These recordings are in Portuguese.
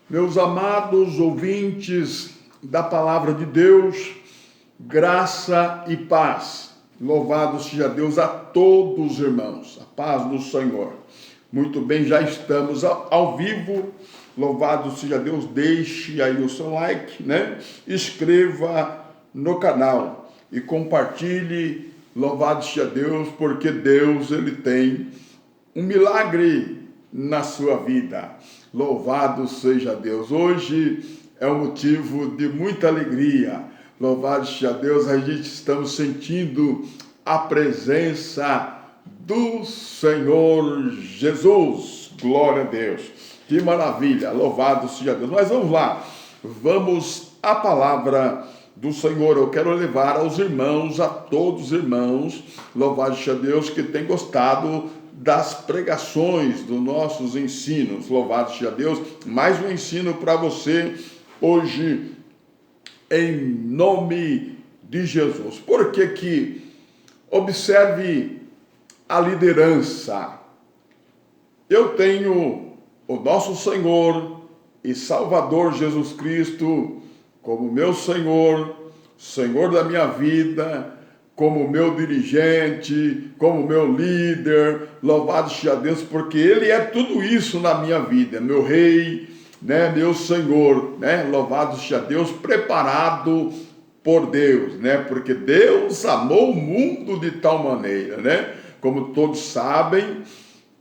Meus amados ouvintes da Palavra de Deus, graça e paz. Louvado seja Deus a todos os irmãos, a paz do Senhor. Muito bem, já estamos ao vivo. Louvado seja Deus, deixe aí o seu like, né? Inscreva no canal e compartilhe. Louvado seja Deus, porque Deus, ele tem um milagre na sua vida. Louvado seja Deus. Hoje é um motivo de muita alegria. Louvado seja Deus, a gente estamos sentindo a presença do Senhor Jesus. Glória a Deus. Que maravilha. Louvado seja Deus. Mas vamos lá. Vamos à palavra do Senhor. Eu quero levar aos irmãos, a todos os irmãos, louvado seja Deus, que tem gostado das pregações, dos nossos ensinos. Louvado seja Deus. Mais um ensino para você hoje, em nome de Jesus. Por que observe a liderança? Eu tenho o nosso Senhor e Salvador Jesus Cristo como meu Senhor, Senhor da minha vida, como meu dirigente, como meu líder. Louvado seja Deus, porque Ele é tudo isso na minha vida, meu Rei, né, meu Senhor, né? Louvado seja Deus, preparado por Deus, né? Porque Deus amou o mundo de tal maneira, né? Como todos sabem,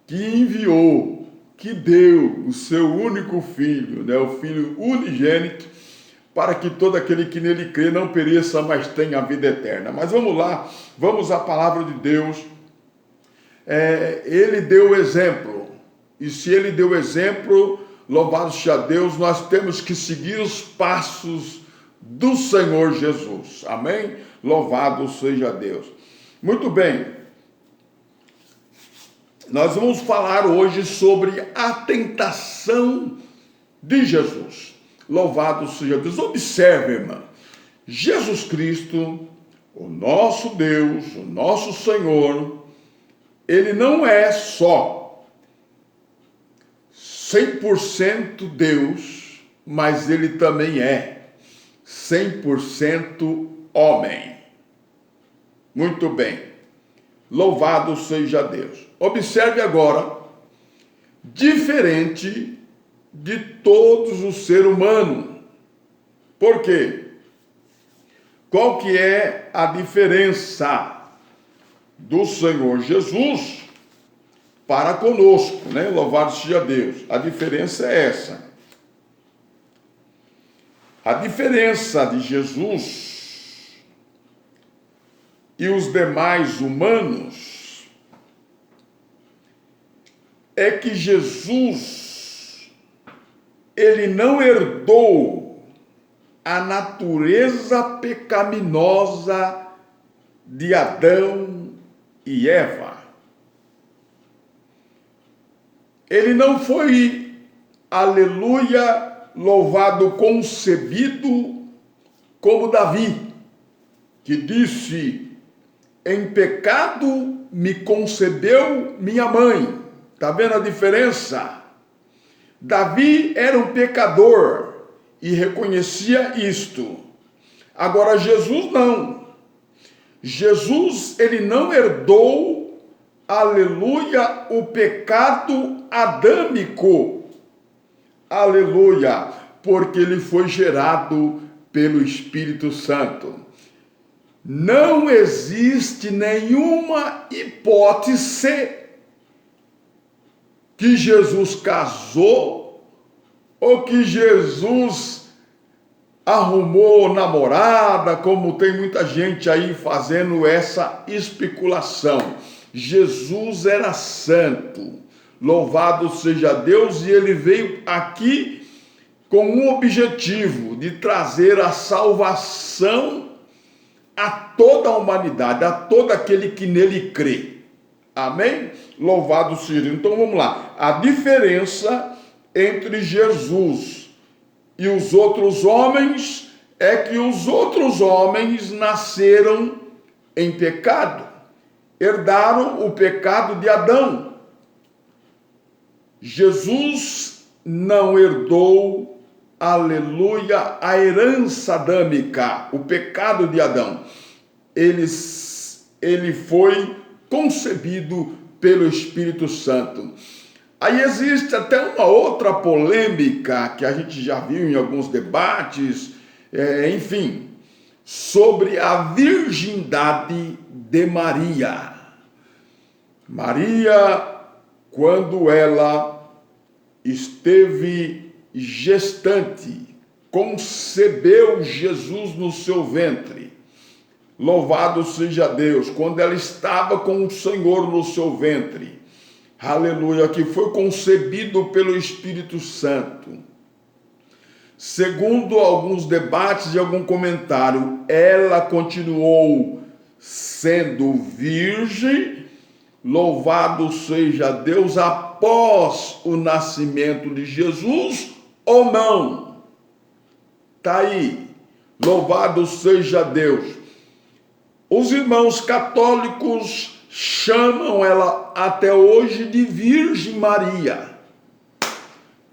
que enviou, que deu o seu único filho, né? O Filho unigênito, para que todo aquele que nele crê não pereça, mas tenha a vida eterna. Mas vamos lá, vamos à palavra de Deus. Ele deu o exemplo, e se ele deu o exemplo, louvado seja Deus, nós temos que seguir os passos do Senhor Jesus. Amém? Louvado seja Deus. Muito bem, nós vamos falar hoje sobre a tentação de Jesus. Louvado seja Deus. Observe, irmã, Jesus Cristo, o nosso Deus, o nosso Senhor, ele não é só 100% Deus, mas ele também é 100% homem. Muito bem. Louvado seja Deus. Observe agora, diferente de todos os seres humanos. Por quê? Qual que é a diferença do Senhor Jesus para conosco, né? Louvado seja Deus. A diferença é essa. A diferença de Jesus e os demais humanos é que Jesus, ele não herdou a natureza pecaminosa de Adão e Eva. Ele não foi, aleluia, louvado, concebido como Davi, que disse: em pecado me concebeu minha mãe. Está vendo a diferença? Davi era um pecador e reconhecia isto. Agora Jesus não. Jesus, ele não herdou, aleluia, o pecado adâmico. Aleluia, porque ele foi gerado pelo Espírito Santo. Não existe nenhuma hipótese que Jesus casou ou que Jesus arrumou namorada, como tem muita gente aí fazendo essa especulação. Jesus era santo, louvado seja Deus, e ele veio aqui com um objetivo de trazer a salvação a toda a humanidade, a todo aquele que nele crê. Amém? Louvado seja. Então vamos lá. A diferença entre Jesus e os outros homens é que os outros homens nasceram em pecado, herdaram o pecado de Adão. Jesus não herdou aleluia, a herança adâmica, o pecado de Adão. Ele foi concebido pelo Espírito Santo. Aí existe até uma outra polêmica que a gente já viu em alguns debates, enfim, sobre a virgindade de Maria. Maria, quando ela esteve gestante, concebeu Jesus no seu ventre. Louvado seja Deus, quando ela estava com o Senhor no seu ventre, aleluia, que foi concebido pelo Espírito Santo. Segundo alguns debates e algum comentário, ela continuou sendo virgem, louvado seja Deus, após o nascimento de Jesus ou não. Está aí, louvado seja Deus. Os irmãos católicos chamam ela até hoje de Virgem Maria.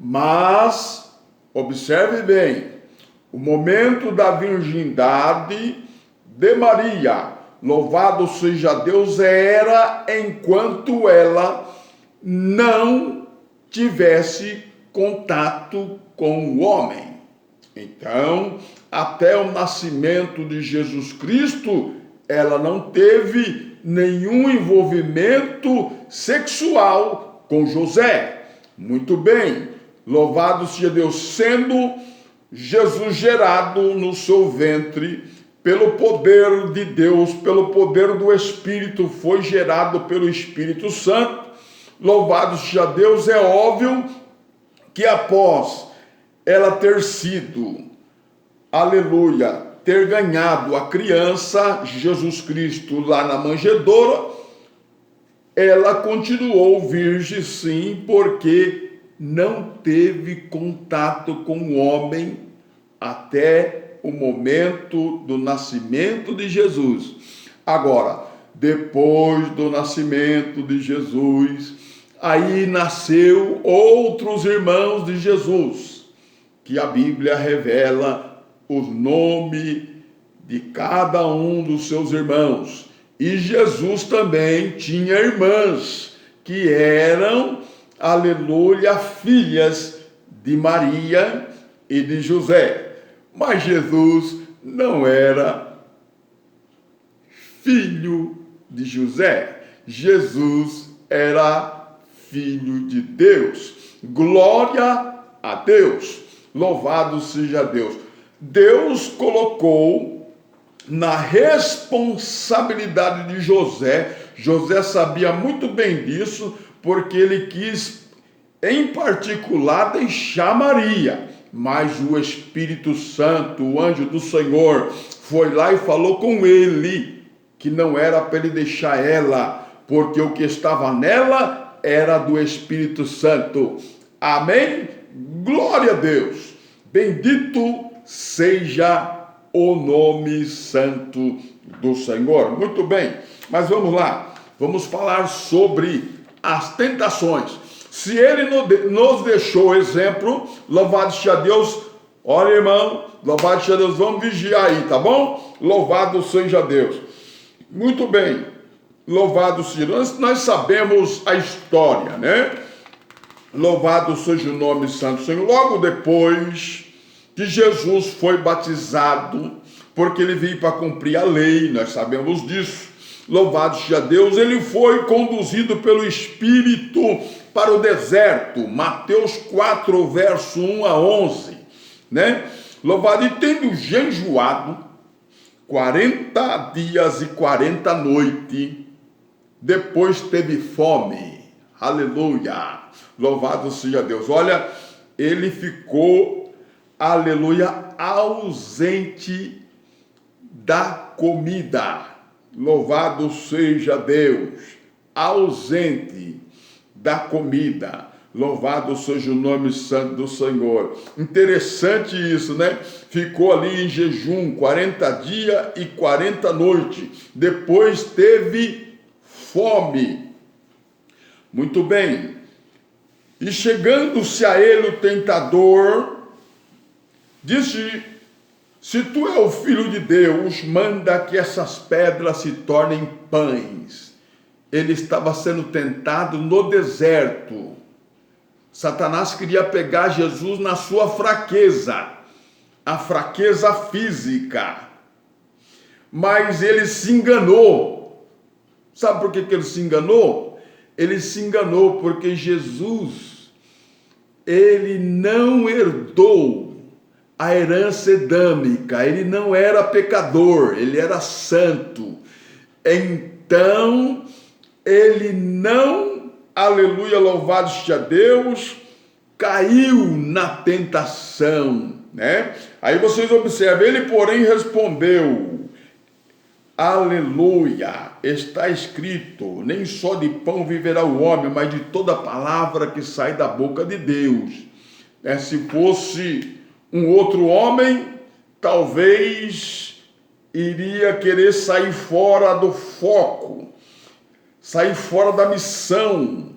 Mas, observe bem, o momento da virgindade de Maria, louvado seja Deus, era enquanto ela não tivesse contato com o homem. Então, até o nascimento de Jesus Cristo, ela não teve nenhum envolvimento sexual com José. Muito bem, louvado seja Deus, sendo Jesus gerado no seu ventre pelo poder de Deus, pelo poder do Espírito, foi gerado pelo Espírito Santo. Louvado seja Deus, é óbvio que após ela ter sido, aleluia, ter ganhado a criança, Jesus Cristo, lá na manjedoura, ela continuou virgem, sim, porque não teve contato com o homem até o momento do nascimento de Jesus. Agora, depois do nascimento de Jesus, aí nasceu outros irmãos de Jesus, que a Bíblia revela o nome de cada um dos seus irmãos. E Jesus também tinha irmãs que eram, aleluia, filhas de Maria e de José. Mas Jesus não era filho de José. Jesus era filho de Deus. Glória a Deus. Louvado seja Deus. Deus colocou na responsabilidade de José. José sabia muito bem disso, porque ele quis, em particular, deixar Maria. Mas o Espírito Santo, o anjo do Senhor, foi lá e falou com ele que não era para ele deixar ela, porque o que estava nela era do Espírito Santo. Amém? Glória a Deus. Bendito seja o nome santo do Senhor. Muito bem, mas vamos lá. Vamos falar sobre as tentações. Se ele nos deixou exemplo, louvado seja Deus. Olha, irmão, louvado seja Deus. Vamos vigiar aí, tá bom? Louvado seja Deus. Muito bem, louvado seja Deus. Nós sabemos a história, né? Louvado seja o nome santo do Senhor. Logo depois que Jesus foi batizado, porque ele veio para cumprir a lei, nós sabemos disso. Louvado seja Deus, ele foi conduzido pelo Espírito para o deserto, Mateus 4, verso 1 a 11, né? Louvado, e tendo jejuado 40 dias e 40 noites, depois teve fome, aleluia, louvado seja Deus. Olha, ele ficou, aleluia, ausente da comida. Louvado seja Deus, ausente da comida. Louvado seja o nome santo do Senhor. Interessante isso, né? Ficou ali em jejum 40 dias e 40 noites. Depois teve fome. Muito bem. E chegando-se a ele o tentador, Disse: se tu é o filho de Deus, manda que essas pedras se tornem pães. Ele estava sendo tentado no deserto. Satanás queria pegar Jesus na sua fraqueza, a fraqueza física. Mas ele se enganou. Sabe por que ele se enganou? Ele se enganou porque Jesus, ele não herdou a herança edâmica, ele não era pecador, ele era santo. Então, ele não, aleluia, louvado seja Deus, caiu na tentação, né? Aí vocês observam, ele porém respondeu: aleluia, está escrito, nem só de pão viverá o homem, mas de toda palavra que sai da boca de Deus. Se fosse um outro homem, talvez iria querer sair fora do foco, sair fora da missão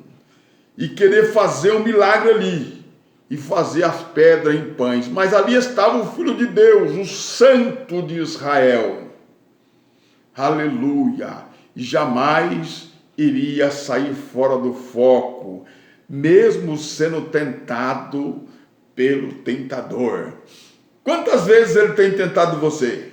e querer fazer um milagre ali e fazer as pedras em pães. Mas ali estava o Filho de Deus, o Santo de Israel. Aleluia! E jamais iria sair fora do foco, mesmo sendo tentado pelo tentador. Quantas vezes ele tem tentado você?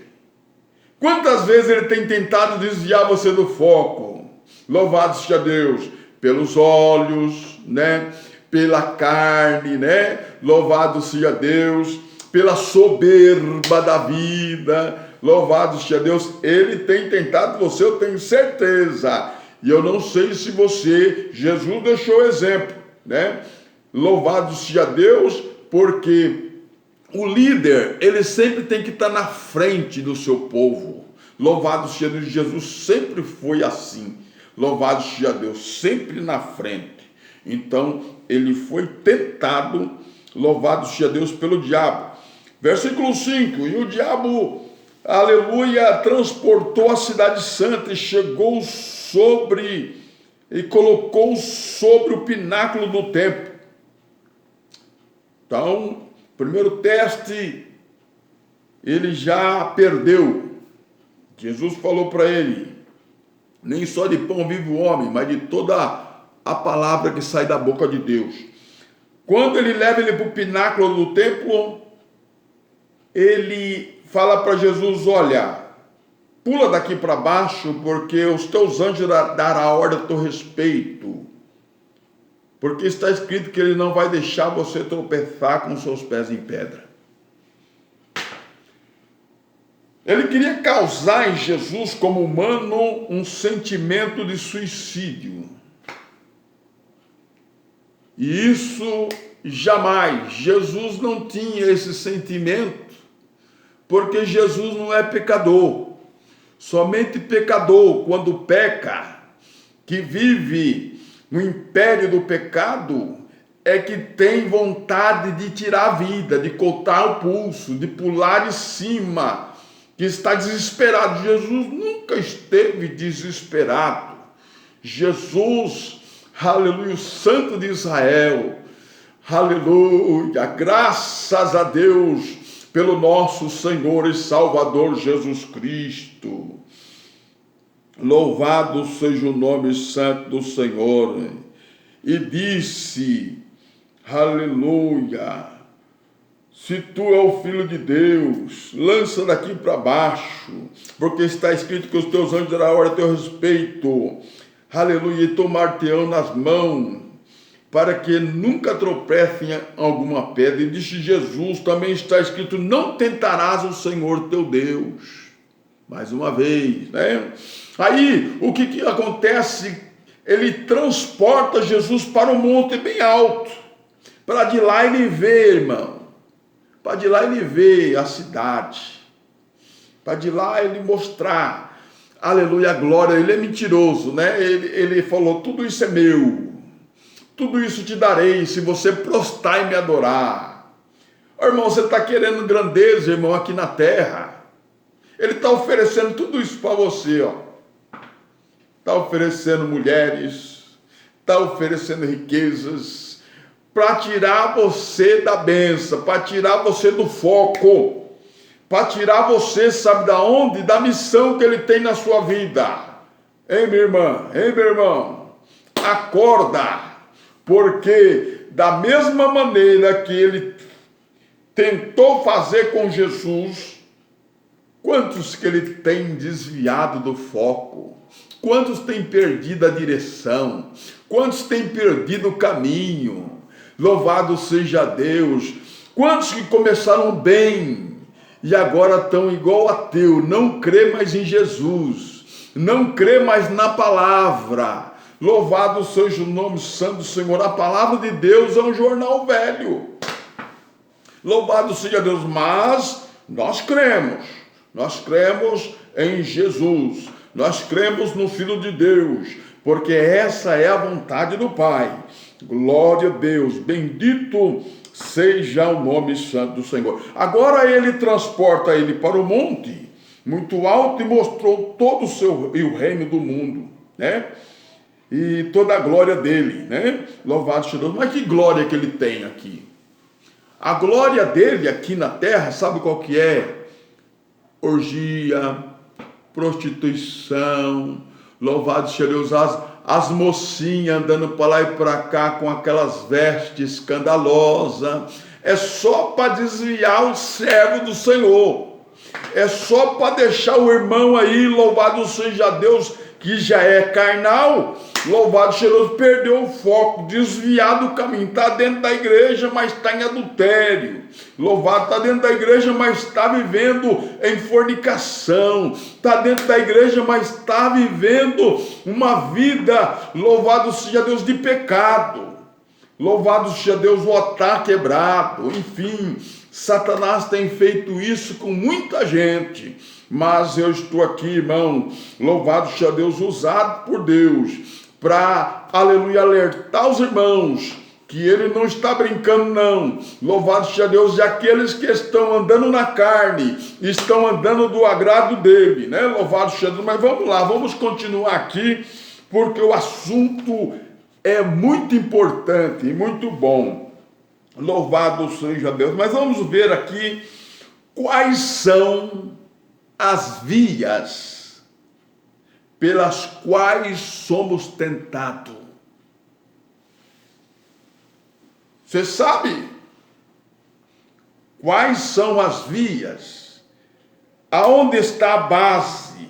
Quantas vezes ele tem tentado desviar você do foco? Louvado seja Deus, pelos olhos, né? Pela carne, né? Louvado seja Deus, pela soberba da vida. Louvado seja Deus, ele tem tentado você, eu tenho certeza. E eu não sei se você, Jesus deixou exemplo, né? Louvado seja Deus, porque o líder, ele sempre tem que estar na frente do seu povo. Louvado seja Deus, Jesus sempre foi assim. Louvado seja Deus, sempre na frente. Então, ele foi tentado, louvado seja Deus, pelo diabo. Versículo 5, e o diabo, aleluia, transportou a cidade santa e chegou sobre, e colocou sobre o pináculo do templo. Então, primeiro teste, ele já perdeu. Jesus falou para ele: nem só de pão vive o homem, mas de toda a palavra que sai da boca de Deus. Quando ele leva ele para o pináculo do templo, ele fala para Jesus: olha, pula daqui para baixo, porque os teus anjos darão a ordem a teu respeito. Porque está escrito que ele não vai deixar você tropeçar com seus pés em pedra. Ele queria causar em Jesus, como humano, um sentimento de suicídio. E isso jamais, Jesus não tinha esse sentimento, porque Jesus não é pecador. Somente pecador, quando peca, que vive no império do pecado, é que tem vontade de tirar a vida, de cortar o pulso, de pular de cima, que está desesperado. Jesus nunca esteve desesperado. Jesus, aleluia, o Santo de Israel, aleluia, graças a Deus pelo nosso Senhor e Salvador Jesus Cristo. Louvado seja o nome santo do Senhor. E disse, aleluia, se tu é o Filho de Deus, lança daqui para baixo, porque está escrito que os teus anjos darão a ordem a teu respeito, aleluia, e tomar-te-ão nas mãos, para que nunca tropecem em alguma pedra. E disse Jesus, também está escrito, não tentarás o Senhor teu Deus. Mais uma vez, né? Aí, o que acontece? Ele transporta Jesus para um monte bem alto, para de lá ele ver, irmão, para de lá ele ver a cidade, para de lá ele mostrar, aleluia, a glória. Ele é mentiroso, né? Ele falou, tudo isso é meu, tudo isso te darei, se você prostrar e me adorar. Oh, irmão, você está querendo grandeza, irmão, aqui na terra. Ele está oferecendo tudo isso para você, ó. Está oferecendo mulheres, está oferecendo riquezas, para tirar você da bênção, para tirar você do foco, para tirar você, sabe da onde? Da missão que ele tem na sua vida. Hein, minha irmã? Hein, meu irmão? Acorda, porque da mesma maneira que ele tentou fazer com Jesus, quantos que ele tem desviado do foco? Quantos têm perdido a direção? Quantos têm perdido o caminho? Louvado seja Deus! Quantos que começaram bem e agora estão igual ateu, não crê mais em Jesus, não crê mais na palavra. Louvado seja o nome santo do Senhor. A palavra de Deus é um jornal velho. Louvado seja Deus, mas nós cremos em Jesus, nós cremos no Filho de Deus, porque essa é a vontade do Pai. Glória a Deus, bendito seja o nome santo do Senhor. Agora ele transporta ele para o monte muito alto e mostrou todo o reino do mundo, né? E toda a glória dele, né? Louvado seja Deus. Mas que glória que ele tem aqui? A glória dele aqui na terra, sabe qual que é? Orgia, prostituição, louvado seja Deus, as mocinhas andando para lá e para cá com aquelas vestes escandalosas, é só para desviar o servo do Senhor, é só para deixar o irmão aí, louvado seja Deus, que já é carnal, louvado seja Deus, perdeu o foco, desviado do caminho, está dentro da igreja, mas está em adultério, louvado, está dentro da igreja, mas está vivendo em fornicação, está dentro da igreja, mas está vivendo uma vida, louvado seja Deus, de pecado, louvado seja Deus, o altar quebrado, enfim, Satanás tem feito isso com muita gente, mas eu estou aqui, irmão, louvado seja Deus, usado por Deus, para, aleluia, alertar os irmãos, que ele não está brincando não, louvado seja Deus, e aqueles que estão andando na carne, estão andando do agrado dele, né, louvado seja Deus, mas vamos lá, vamos continuar aqui, porque o assunto é muito importante e muito bom, louvado seja Deus, mas vamos ver aqui quais são as vias pelas quais somos tentados. Você sabe quais são as vias? Aonde está a base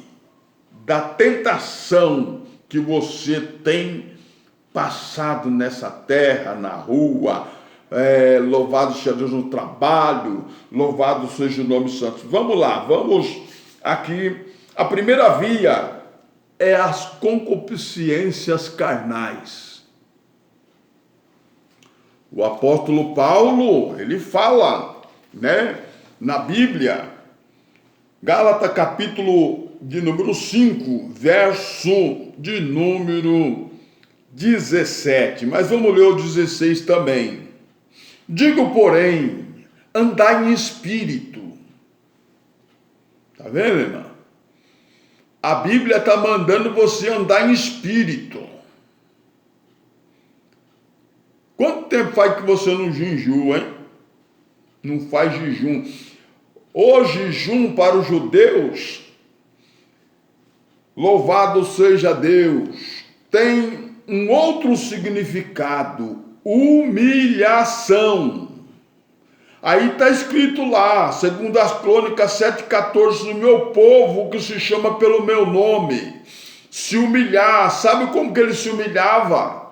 da tentação que você tem passado nessa terra, na rua, louvado seja Deus, no trabalho, louvado seja o nome santo. Vamos lá, vamos aqui. A primeira via é as concupiscências carnais. O apóstolo Paulo, ele fala, né, na Bíblia, Gálatas capítulo de número 5, verso de número 17, mas vamos ler o 16 também. Digo, porém, andai em espírito. Tá vendo, irmão? A Bíblia está mandando você andar em espírito. Quanto tempo faz que você não jejua, hein? Não faz jejum. O jejum para os judeus, louvado seja Deus, tem um outro significado, humilhação. Aí está escrito lá, segundo as Crônicas 7,14, o meu povo que se chama pelo meu nome, se humilhar. Sabe como que ele se humilhava?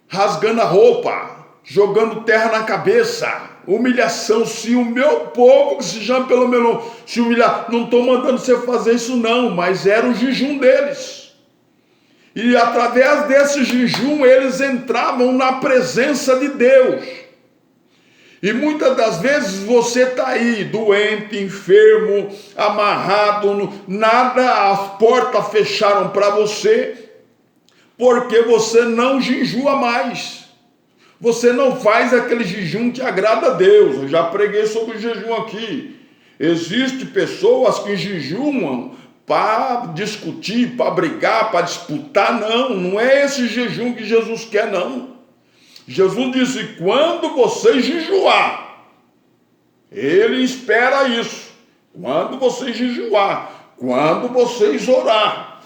Rasgando a roupa, jogando terra na cabeça. Humilhação. Se o meu povo que se chama pelo meu nome se humilhar, não estou mandando você fazer isso não, mas era o jejum deles. E através desse jejum eles entravam na presença de Deus. E muitas das vezes você está aí, doente, enfermo, amarrado, nada, as portas fecharam para você, porque você não jejua mais. Você não faz aquele jejum que agrada a Deus. Eu já preguei sobre o jejum aqui. Existem pessoas que jejuam para discutir, para brigar, para disputar. Não é esse jejum que Jesus quer, não. Jesus disse: quando você jejuar, ele espera isso. Quando vocês jejuar, quando vocês orar.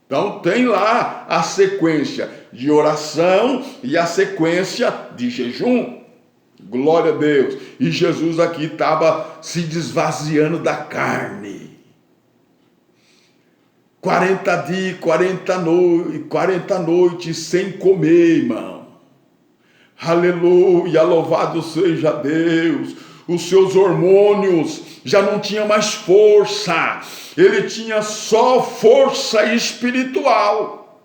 Então tem lá a sequência de oração e a sequência de jejum. Glória a Deus. E Jesus aqui estava se desvaziando da carne. 40 dias, 40 noites sem comer, irmão. Aleluia, louvado seja Deus. Os seus hormônios já não tinham mais força. Ele tinha só força espiritual.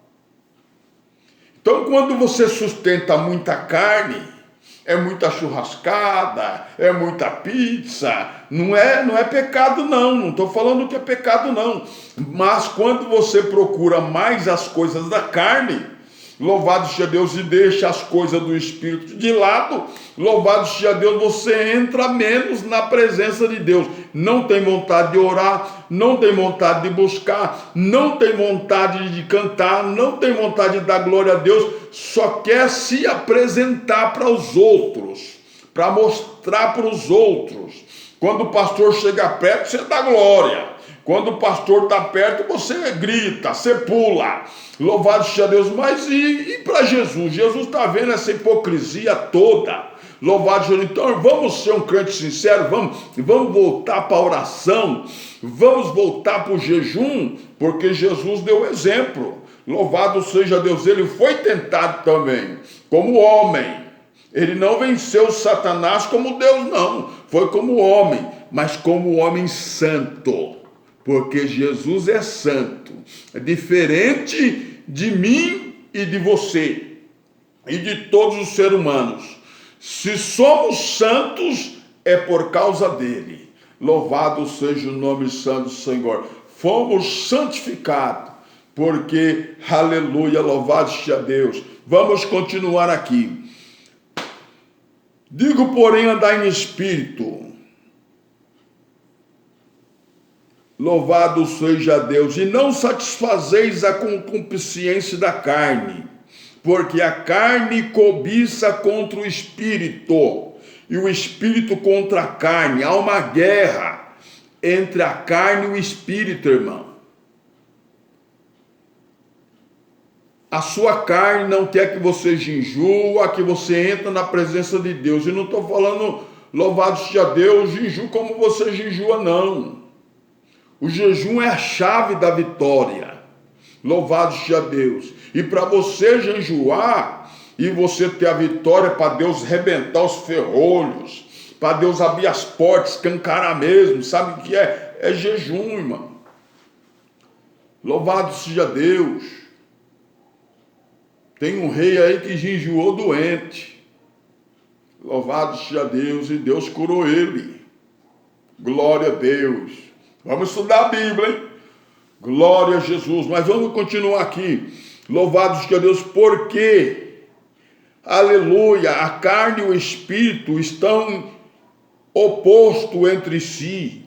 Então, quando você sustenta muita carne, é muita churrascada, é muita pizza, não é pecado não estou falando que é pecado não, mas quando você procura mais as coisas da carne, louvado seja Deus, e deixa as coisas do Espírito de lado, louvado seja Deus, você entra menos na presença de Deus, não tem vontade de orar, não tem vontade de buscar, não tem vontade de cantar, não tem vontade de dar glória a Deus, só quer se apresentar para os outros, para mostrar para os outros. Quando o pastor chega perto, você dá glória. Quando o pastor está perto, você grita, você pula. Louvado seja Deus. Mas e para Jesus? Jesus está vendo essa hipocrisia toda. Louvado seja Deus. Então vamos ser um crente sincero, vamos voltar para a oração, vamos voltar para o jejum, porque Jesus deu exemplo. Louvado seja Deus. Ele foi tentado também, como homem. Ele não venceu Satanás como Deus, não. Foi como homem, mas como homem santo. Porque Jesus é santo. É diferente de mim e de você. E de todos os seres humanos. Se somos santos, é por causa dele. Louvado seja o nome santo do Senhor. Fomos santificados. Porque, aleluia, louvado seja Deus. Vamos continuar aqui. Digo, porém, andai em espírito. Louvado seja Deus. E não satisfazeis a concupiscência da carne, porque a carne cobiça contra o espírito, e o espírito contra a carne. Há uma guerra entre a carne e o espírito, irmão. A sua carne não quer que você jejua, que você entra na presença de Deus. E não estou falando, louvado seja Deus, jejum como você jejua, não. O jejum é a chave da vitória. Louvado seja Deus. E para você jejuar e você ter a vitória, para Deus rebentar os ferrolhos, para Deus abrir as portas, escancarar mesmo, sabe o que é? É jejum, irmão. Louvado seja Deus. Tem um rei aí que jejuou doente. Louvado seja Deus, e Deus curou ele. Glória a Deus. Vamos estudar a Bíblia, hein? Glória a Jesus. Mas vamos continuar aqui. Louvado seja Deus, porque, aleluia, a carne e o espírito estão opostos entre si,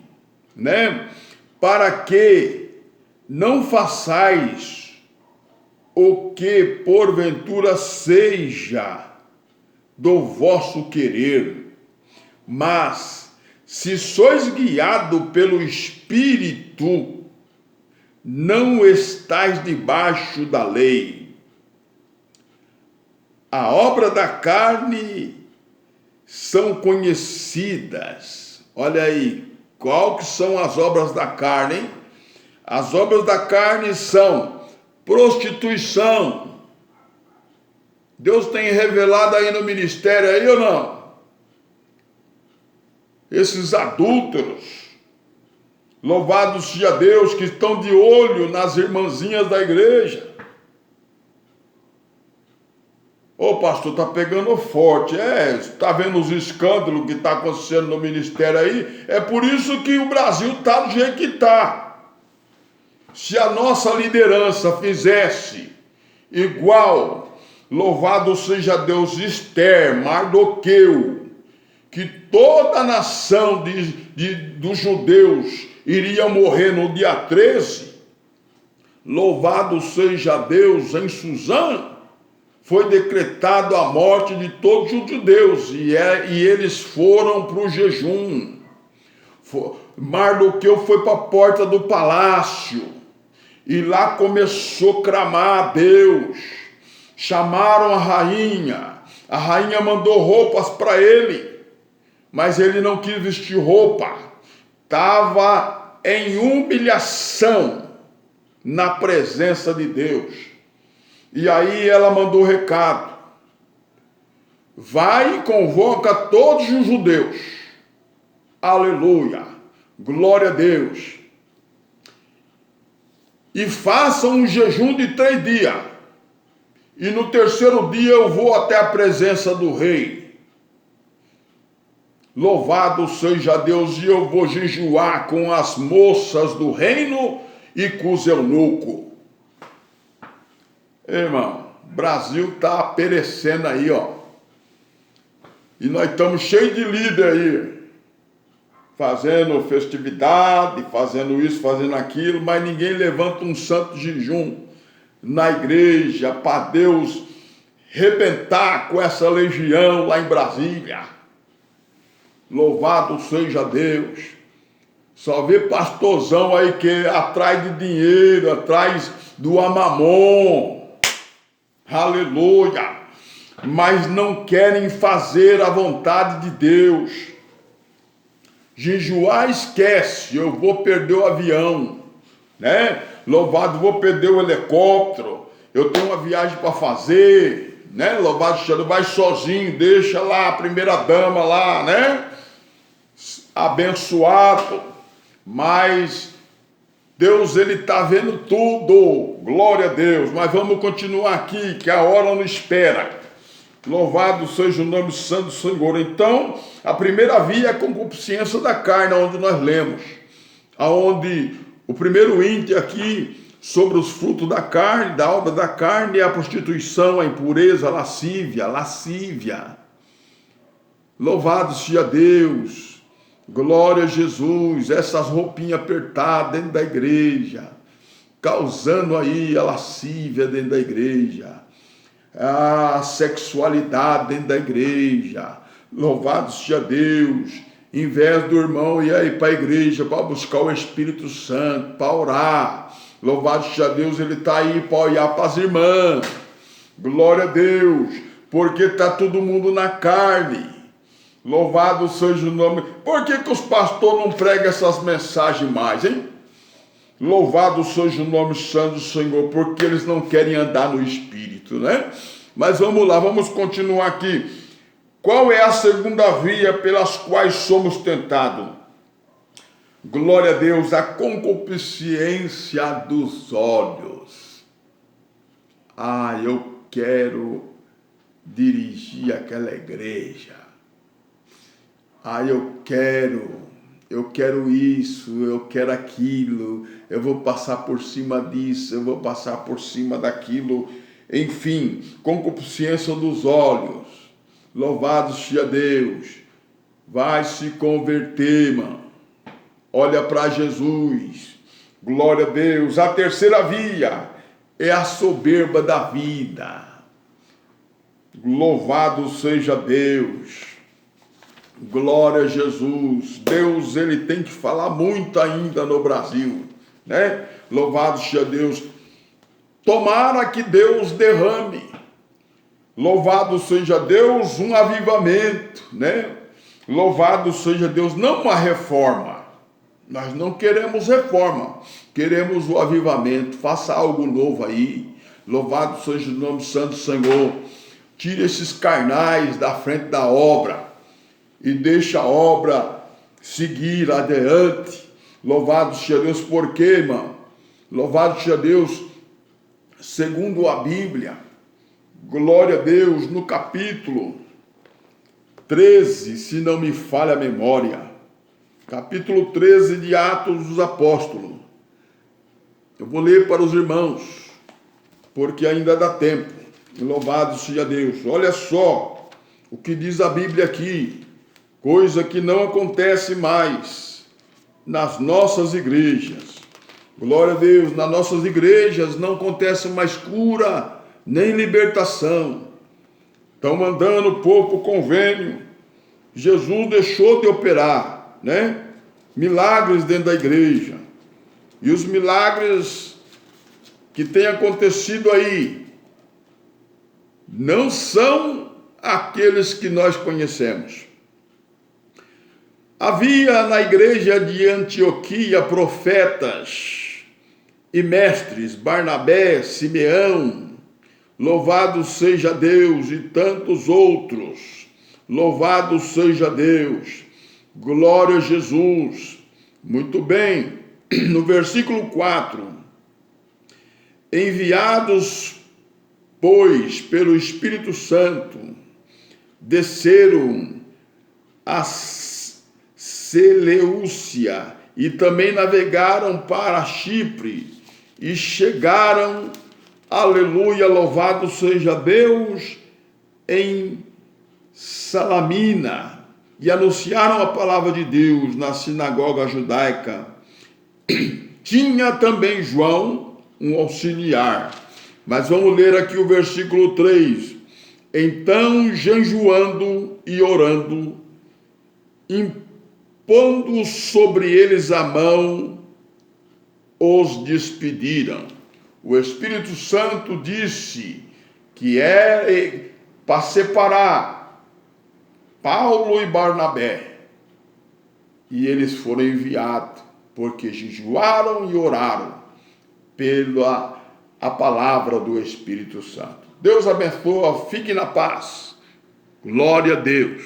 né? Para que não façais o que porventura seja do vosso querer, mas se sois guiado pelo Espírito, não estais debaixo da lei. A obra da carne são conhecidas. Olha aí, qual que são as obras da carne, hein? As obras da carne são prostituição. Deus tem revelado aí no ministério aí ou não? Esses adúlteros, louvado seja Deus, que estão de olho nas irmãzinhas da igreja. Ô pastor, tá pegando forte. Tá vendo os escândalos que tá acontecendo no ministério aí? É por isso que o Brasil tá do jeito que tá. Se a nossa liderança fizesse igual, louvado seja Deus, Esther, Mardoqueu, que toda a nação dos judeus iria morrer no dia 13, louvado seja Deus, em Suzã, foi decretado a morte de todos os judeus, e eles foram para o jejum. Mardoqueu foi para a porta do palácio, e lá começou a clamar a Deus. Chamaram a rainha mandou roupas para ele, mas ele não quis vestir roupa, estava em humilhação na presença de Deus. E aí ela mandou recado: vai e convoca todos os judeus. Aleluia, glória a Deus. E façam um jejum de 3 dias. E no terceiro dia eu vou até a presença do rei. Louvado seja Deus, e eu vou jejuar com as moças do reino e com os eunucos. Irmão, o Brasil está perecendo aí, ó. E nós estamos cheios de líder aí, fazendo festividade, fazendo isso, fazendo aquilo, mas ninguém levanta um santo jejum na igreja para Deus rebentar com essa legião lá em Brasília. Louvado seja Deus. Só vê pastorzão aí que é atrás de dinheiro, atrás do amamon. Aleluia. Mas não querem fazer a vontade de Deus. Jejuar esquece, eu vou perder o avião, né? Louvado, vou perder o helicóptero, eu tenho uma viagem para fazer, né? Louvado seja Deus, vai sozinho, deixa lá a primeira dama lá, né? Abençoado, mas Deus, ele está vendo tudo, glória a Deus. Mas vamos continuar aqui, que a hora não espera. Louvado seja o nome santo do Senhor. Então, a primeira via é a concupiscência da carne, onde nós lemos, aonde o primeiro índice aqui sobre os frutos da carne, da obra da carne, é a prostituição, a impureza, a lascívia. Louvado seja Deus, glória a Jesus. Essas roupinhas apertadas dentro da igreja, causando aí a lascívia dentro da igreja, a sexualidade dentro da igreja. Louvado seja Deus. Em vez do irmão ir aí para a igreja para buscar o Espírito Santo, para orar, louvado seja Deus, ele está aí para olhar para as irmãs. Glória a Deus, porque está todo mundo na carne. Louvado seja o nome. Por que os pastores não pregam essas mensagens mais, hein? Louvado seja o nome santo do Senhor, porque eles não querem andar no Espírito, né? Mas vamos lá, vamos continuar aqui. Qual é a segunda via pelas quais somos tentados? Glória a Deus, a concupiscência dos olhos. Eu quero dirigir aquela igreja. Eu quero isso, eu quero aquilo, eu vou passar por cima disso, eu vou passar por cima daquilo. Enfim, concupiscência dos olhos. Louvado seja Deus. Vai se converter, mano. Olha para Jesus. Glória a Deus. A terceira via é a soberba da vida. Louvado seja Deus. Glória a Jesus. Deus, ele tem que falar muito ainda no Brasil, né? Louvado seja Deus. Tomara que Deus derrame. Louvado seja Deus, um avivamento, né? Louvado seja Deus, não uma reforma. Nós não queremos reforma, queremos o avivamento. Faça algo novo aí. Louvado seja o nome santo do Senhor. Tire esses carnais da frente da obra e deixa a obra seguir adiante. Louvado seja Deus, por quê, irmão? Louvado seja Deus, segundo a Bíblia, glória a Deus, no capítulo 13, se não me falha a memória, capítulo 13 de Atos dos Apóstolos. Eu vou ler para os irmãos, porque ainda dá tempo. Louvado seja Deus. Olha só o que diz a Bíblia aqui, coisa que não acontece mais nas nossas igrejas. Glória a Deus, nas nossas igrejas não acontece mais cura nem libertação. Estão mandando o povo para o convênio. Jesus deixou de operar, né? Milagres dentro da igreja. E os milagres que têm acontecido aí não são aqueles que nós conhecemos. Havia na igreja de Antioquia profetas e mestres, Barnabé, Simeão, louvado seja Deus, e tantos outros, louvado seja Deus, glória a Jesus. Muito bem, no versículo 4, enviados, pois, pelo Espírito Santo, desceram a Seleucia e também navegaram para Chipre e chegaram, aleluia, louvado seja Deus, em Salamina, e anunciaram a palavra de Deus na sinagoga judaica. Tinha também João, um auxiliar. Mas vamos ler aqui o versículo 3. Então, jejuando e orando, impondo sobre eles a mão, os despediram. O Espírito Santo disse que é para separar Paulo e Barnabé. E eles foram enviados, porque jejuaram e oraram pela a palavra do Espírito Santo. Deus abençoe, fique na paz. Glória a Deus.